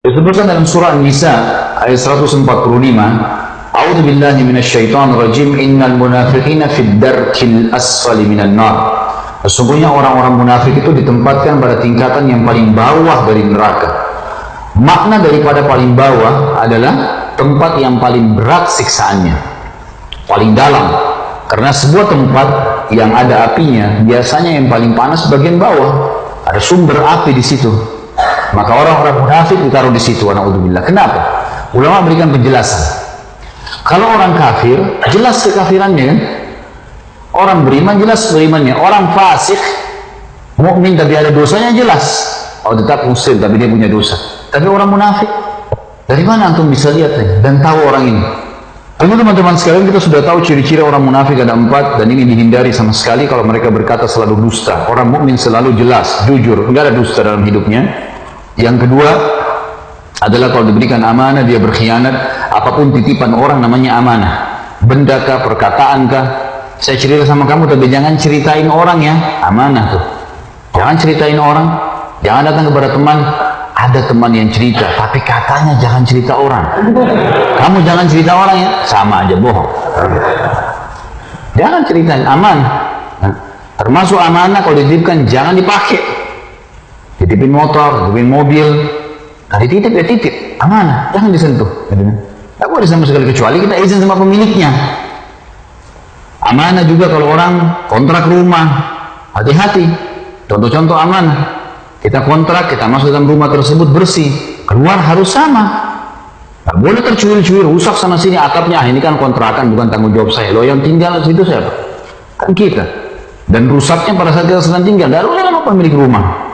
Disebutkan dalam surah An-Nisa ayat 145, A'udzu billahi minasyaitonir rajim, innal munafiqina fid darkil asfali minan nar. Sesungguhnya orang-orang munafik itu ditempatkan pada tingkatan yang paling bawah dari neraka. Makna daripada paling bawah adalah tempat yang paling berat siksaannya, paling dalam. Karena sebuah tempat yang ada apinya, biasanya yang paling panas bagian bawah, ada sumber api di situ. Maka orang-orang munafik ditaruh di situ. Na'udzubillah. Kenapa? Ulama berikan penjelasan. Kalau orang kafir, jelas kekafirannya kan? Orang beriman jelas berimannya. Orang fasik, mukmin tapi ada dosanya jelas. Oh, tetap muslim tapi dia punya dosa. Tapi orang munafik, dari mana antum bisa lihat dan tahu orang ini? Tentu teman-teman sekalian, kita sudah tahu ciri-ciri orang munafik ada 4, dan ini dihindari sama sekali. Kalau mereka berkata selalu dusta. Orang mukmin selalu jelas, jujur, enggak ada dusta dalam hidupnya. Yang kedua adalah kalau diberikan amanah dia berkhianat. Apapun titipan orang namanya amanah. Benda kah, perkataan kah. Saya cerita sama kamu tapi jangan ceritain orang ya. Amanah tuh. Jangan ceritain orang. Jangan datang kepada teman. Ada teman yang cerita tapi katanya jangan cerita orang. Kamu jangan cerita orang ya. Sama aja bohong. Jangan ceritain, amanah. Termasuk amanah kalau dititipkan jangan dipakai. Titipin motor, titipin mobil, nah dititip ya titip, amanah, jangan disentuh. Tidak boleh sama sekali kecuali kita izin sama pemiliknya. Amanah juga kalau orang kontrak rumah, hati-hati. Contoh-contoh amanah, kita kontrak, kita masuk dalam rumah tersebut bersih, keluar harus sama. Tidak boleh tercuil-cuil, rusak sana sini atapnya. Ini kan kontrakan, bukan tanggung jawab saya. Loh yang tinggal situ siapa? Kan kita. Dan rusaknya pada saat kita sedang tinggal, tidak usah sama pemilik rumah.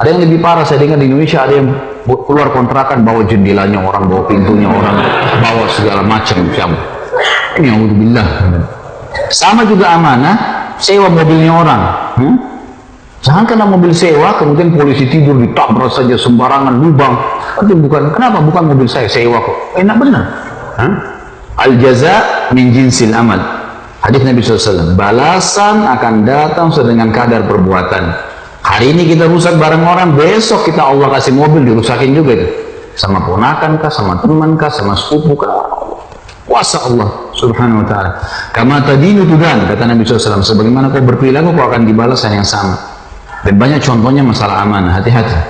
Ada yang lebih parah, saya dengar di Indonesia ada yang keluar kontrakan, bawa jendelanya orang, bawa pintunya orang, bawa segala macam. Ini alhamdulillah. Sama juga amanah, sewa mobilnya orang. Jangan kena mobil sewa, kemudian polisi tidur ditabrak saja sembarangan, lubang. Tapi bukan, kenapa? Bukan mobil saya, sewa kok. Enak benar. Al-jaza min jinsil amal. Hadis Nabi SAW, balasan akan datang sesuai dengan kadar perbuatan. Hari ini kita rusak barang orang, besok kita Allah kasih mobil dirusakin juga itu. Sama ponakan kah, sama teman kah, sama sepupu kah. Kuasa Allah subhanahu wa ta'ala. Kama tadinu tudan, kata Nabi SAW, sebagaimana kau berperilaku kau akan dibalasan yang sama. Dan banyak contohnya masalah amanah, hati-hati.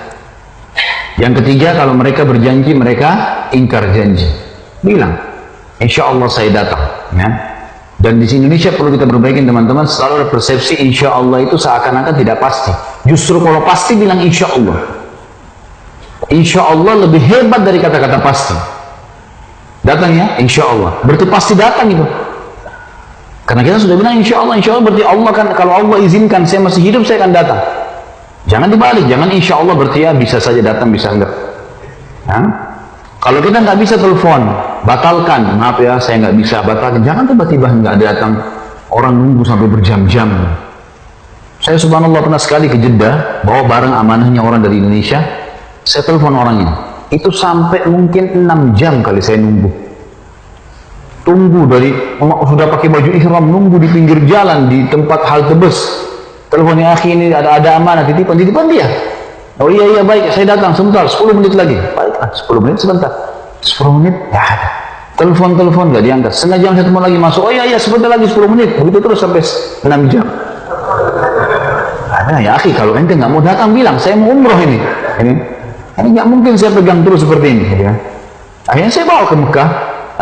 Yang ketiga, kalau mereka berjanji, mereka ingkar janji. Bilang, insya Allah saya datang. Ya. Dan di Indonesia perlu kita perbaikin teman-teman, selalu ada persepsi insya Allah itu seakan-akan tidak pasti. Justru kalau pasti bilang insya Allah. Insya Allah lebih hebat dari kata-kata pasti. Datang ya, insya Allah. Berarti pasti datang itu. Karena kita sudah bilang insya Allah berarti Allah kan, kalau Allah izinkan saya masih hidup saya akan datang. Jangan dibalik, jangan insya Allah berarti ya bisa saja datang, bisa enggak. Kalau kita nggak bisa telepon, batalkan, maaf ya saya nggak bisa, batalkan. Jangan tiba-tiba nggak datang, orang nunggu sampai berjam-jam. Saya subhanallah pernah sekali ke Jeddah, bawa barang amanahnya orang dari Indonesia, saya telepon orangnya, itu sampai mungkin 6 jam kali saya nunggu. Tunggu dari, sudah pakai baju ihram, nunggu di pinggir jalan, di tempat halte bus. Teleponnya, akhi ini ada amanah, titipan dia. Oh iya baik, saya datang sebentar, 10 menit lagi. Baiklah, 10 menit sebentar. 10 menit, ya ada. Telepon nggak diangkat. Setengah jam saya telepon lagi masuk. Oh iya sebentar lagi 10 menit. Begitu terus sampai 6 jam. Ada ya akhi, kalau ente nggak mau datang bilang, saya mau umroh ini nggak mungkin saya pegang terus seperti ini. Ya. Akhirnya saya bawa ke Mekah.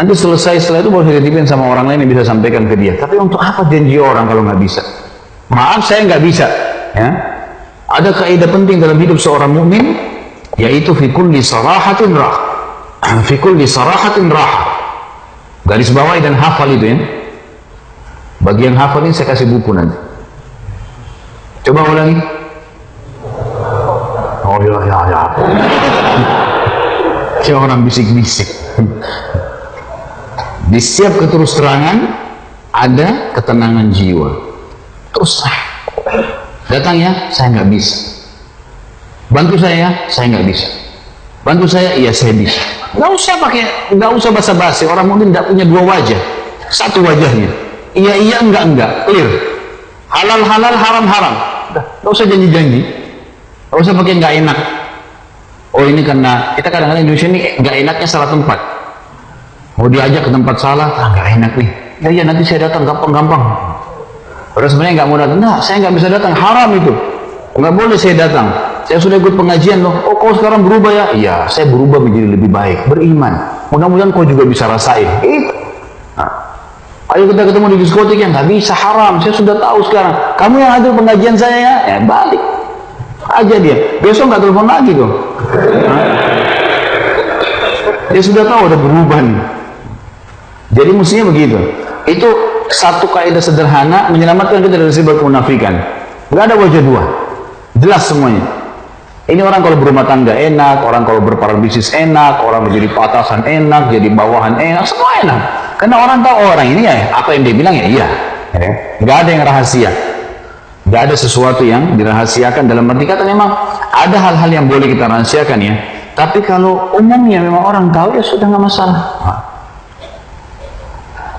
Nanti selesai setelah itu baru saya dititipin sama orang lain yang bisa sampaikan ke dia. Tapi untuk apa janji orang kalau nggak bisa? Maaf saya nggak bisa. Ya. Ada kaidah penting dalam hidup seorang mukmin, yaitu fi kulli sarahatin rah. Fi kulli sarahatin rah. Garis bawahi dan hafal itu ya. Bagian hafal ini saya kasih buku nanti. Coba ulangi. Oh ya. Kayak orang bisik-bisik. Di setiap keterus terangan ada ketenangan jiwa. Terus datang ya, saya nggak bisa. Bantu saya nggak bisa. Bantu saya, iya saya bisa. Nggak usah basa-basi. Orang mungkin tidak punya 2 wajah, 1 wajahnya. Iya enggak, clear. Halal, haram. Udah, nggak usah janji-janji. Nggak usah pakai nggak enak. Oh ini karena kita kadang-kadang Indonesia ini nggak enaknya salah tempat. Mau diajak ke tempat salah, nggak enak nih. Ya nanti saya datang gampang-gampang. Padahal sebenarnya nggak mau datang. Nah, saya nggak bisa datang, haram itu. Nggak boleh saya datang. Saya sudah ikut pengajian loh. Oh kau sekarang berubah ya? Iya, saya berubah menjadi lebih baik, beriman. Mudah-mudahan kau juga bisa rasain. Nah, ayo kita ketemu di diskotik yang nggak bisa, haram. Saya sudah tahu sekarang. Kamu yang hadir pengajian saya ya, balik aja dia. Besok nggak telepon lagi tuh. Dia sudah tahu ada berubah nih. Jadi mestinya begitu. Itu satu kaidah sederhana menyelamatkan kita dari sifat munafikan. Nggak ada wajah dua, jelas semuanya. Ini orang kalau berumah tangga enak, orang kalau berparar bisnis enak, orang menjadi atasan enak, jadi bawahan enak, semua enak. Karena orang tahu orang ini ya apa yang dia bilang ya iya. Nggak ada yang rahasia, nggak ada sesuatu yang dirahasiakan. Dalam arti kata memang ada hal-hal yang boleh kita rahasiakan ya. Tapi kalau umumnya memang orang tahu ya sudah nggak masalah.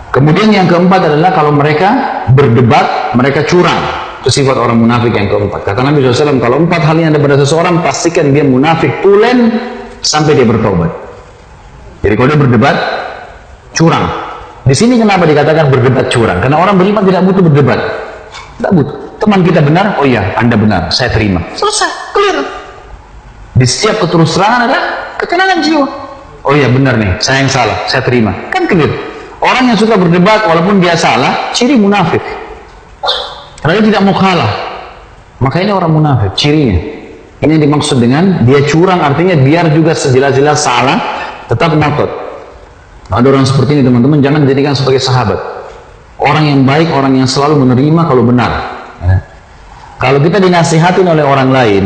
Kemudian yang keempat adalah kalau mereka berdebat, mereka curang. Itu sifat orang munafik yang keempat. Kata Nabi SAW, kalau 4 hal yang ada pada seseorang, pastikan dia munafik tulen sampai dia bertobat. Jadi kalau dia berdebat, curang. Di sini kenapa dikatakan berdebat curang? Karena orang beriman tidak butuh berdebat. Tidak butuh. Teman kita benar, oh iya, Anda benar, saya terima. Selesai, clear. Di setiap keterus-terangan ada ketenangan jiwa. Oh iya benar nih, saya yang salah, saya terima. Kan clear. Orang yang suka berdebat walaupun dia salah, ciri munafik. Karena dia tidak mau kalah. Maka ini orang munafik, cirinya. Ini yang dimaksud dengan dia curang, artinya biar juga sejelas-jelas salah, tetap ngotot. Ada orang seperti ini teman-teman, jangan dijadikan sebagai sahabat. Orang yang baik, orang yang selalu menerima kalau benar. Kalau kita dinasihatin oleh orang lain,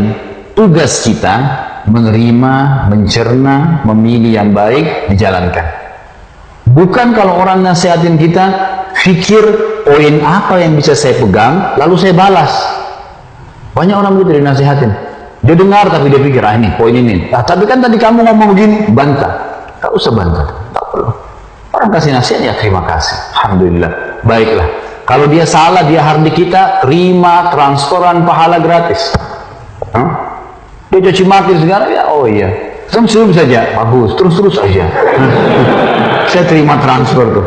tugas kita menerima, mencerna, memilih yang baik, dijalankan. Bukan kalau orang nasihatin kita, pikir poin apa yang bisa saya pegang, lalu saya balas. Banyak orang begitu dinasihatin. Dia dengar tapi dia pikir, ini poin ini. Nah, tapi kan tadi kamu ngomong begini, bantah. Tak usah bantah, tak perlu. Orang kasih nasihat ya terima kasih. Alhamdulillah. Baiklah. Kalau dia salah, dia hardi kita, terima transferan pahala gratis. Dia caci maki segala, ya oh iya. Senyum saja, bagus, terus-terus aja. Saya terima transfer tuh.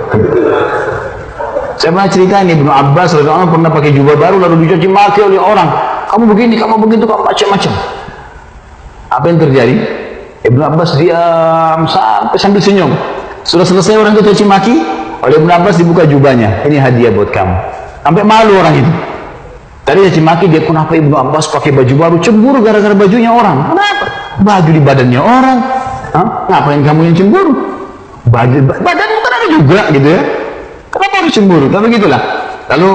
Saya pernah cerita ini, Ibnu Abbas radhiyallahu anhu pernah pakai jubah baru lalu dicaci maki oleh orang. Kamu begini, kamu begitu, kamu macam-macam. Apa yang terjadi? Ibnu Abbas diam sambil senyum. Sudah selesai orang itu caci maki, oleh Ibnu Abbas dibuka jubahnya. Ini hadiah buat kamu. Sampai malu orang itu. Tadi caci maki, dia kenapa Ibnu Abbas pakai baju baru? Cemburu gara-gara bajunya orang. Kenapa? Baju di badannya orang. Ngapain kamu yang cemburu? Badanmu kan ada juga gitu ya. Kenapa harus cemburu? Tapi gitulah. Lalu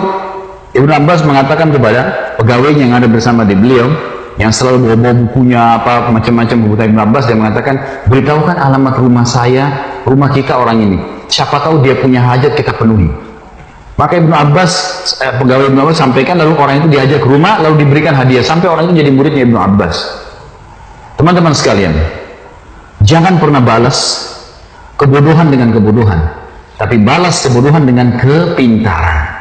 Ibnu Abbas mengatakan kepada pegawai yang ada bersama di beliau, yang selalu bawa bukunya apa macam-macam buku Ibnu Abbas, dia mengatakan, beritahukan alamat rumah saya, rumah kita orang ini. Siapa tahu dia punya hajat kita penuhi. Maka Ibnu Abbas, pegawai Ibnu Abbas sampaikan, lalu orang itu diajak ke rumah, lalu diberikan hadiah sampai orang itu jadi muridnya Ibnu Abbas. Teman-teman sekalian, jangan pernah balas kebodohan dengan kebodohan, tapi balas kebodohan dengan kepintaran.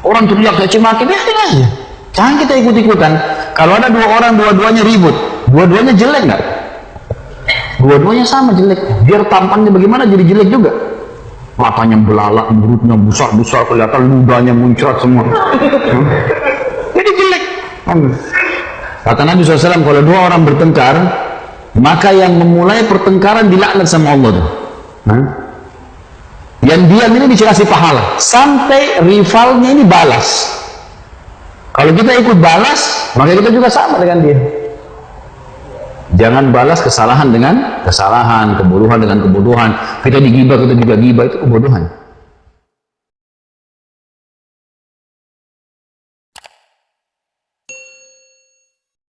Orang teriak caci maki, biarin aja. Jangan kita ikut-ikutan. Kalau ada dua orang, dua-duanya ribut, dua-duanya jelek nggak? Dua-duanya sama jelek. Biar tampannya bagaimana jadi jelek juga. Matanya belalak, mulutnya besar-besar, kelihatan ludahnya muncrat semua. Jadi jelek. Kata Nabi SAW, kalau dua orang bertengkar, maka yang memulai pertengkaran dilaknat sama Allah tuh. Yang diam ini dikasih pahala sampai rivalnya ini balas. Kalau kita ikut balas, maka kita juga sama dengan dia. Jangan balas kesalahan dengan kesalahan, kebodohan dengan kebodohan. Kita digibah, kita juga gibah, itu kebodohan.